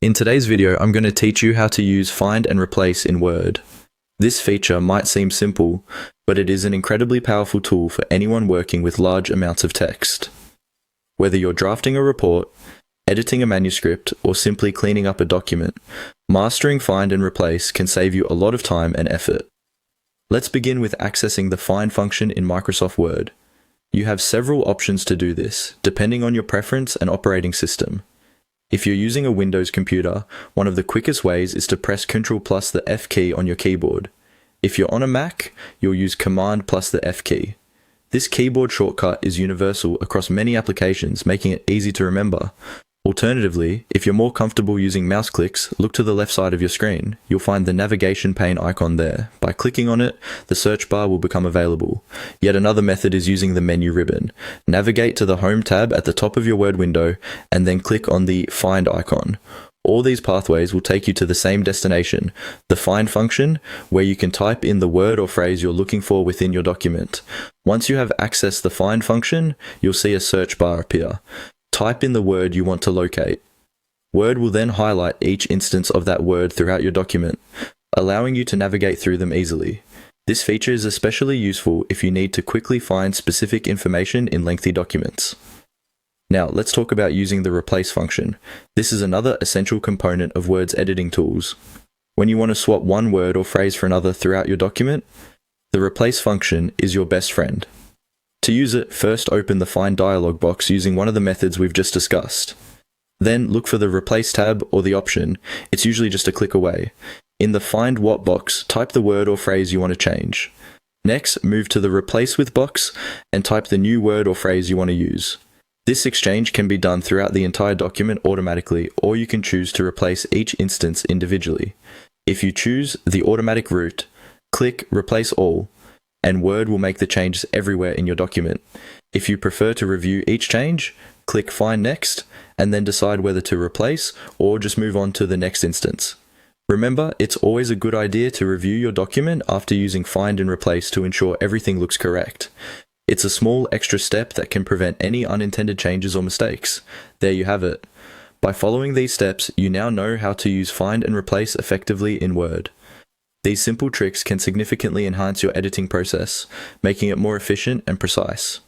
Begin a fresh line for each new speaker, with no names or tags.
In today's video, I'm going to teach you how to use Find and Replace in Word. This feature might seem simple, but it is an incredibly powerful tool for anyone working with large amounts of text. Whether you're drafting a report, editing a manuscript, or simply cleaning up a document, mastering Find and Replace can save you a lot of time and effort. Let's begin with accessing the Find function in Microsoft Word. You have several options to do this, depending on your preference and operating system. If you're using a Windows computer, one of the quickest ways is to press Ctrl plus the F key on your keyboard. If you're on a Mac, you'll use Command plus the F key. This keyboard shortcut is universal across many applications, making it easy to remember. Alternatively, if you're more comfortable using mouse clicks, look to the left side of your screen. You'll find the navigation pane icon there. By clicking on it, the search bar will become available. Yet another method is using the menu ribbon. Navigate to the Home tab at the top of your Word window, and then click on the Find icon. All these pathways will take you to the same destination, the Find function, where you can type in the word or phrase you're looking for within your document. Once you have accessed the Find function, you'll see a search bar appear. Type in the word you want to locate. Word will then highlight each instance of that word throughout your document, allowing you to navigate through them easily. This feature is especially useful if you need to quickly find specific information in lengthy documents. Now, let's talk about using the Replace function. This is another essential component of Word's editing tools. When you want to swap one word or phrase for another throughout your document, the Replace function is your best friend. To use it, first open the Find dialog box using one of the methods we've just discussed. Then look for the Replace tab or the option. It's usually just a click away. In the Find What box, type the word or phrase you want to change. Next, move to the Replace With box and type the new word or phrase you want to use. This exchange can be done throughout the entire document automatically, or you can choose to replace each instance individually. If you choose the automatic route, click Replace All, and Word will make the changes everywhere in your document. If you prefer to review each change, click Find Next, and then decide whether to replace or just move on to the next instance. Remember, it's always a good idea to review your document after using Find and Replace to ensure everything looks correct. It's a small extra step that can prevent any unintended changes or mistakes. There you have it. By following these steps, you now know how to use Find and Replace effectively in Word. These simple tricks can significantly enhance your editing process, making it more efficient and precise.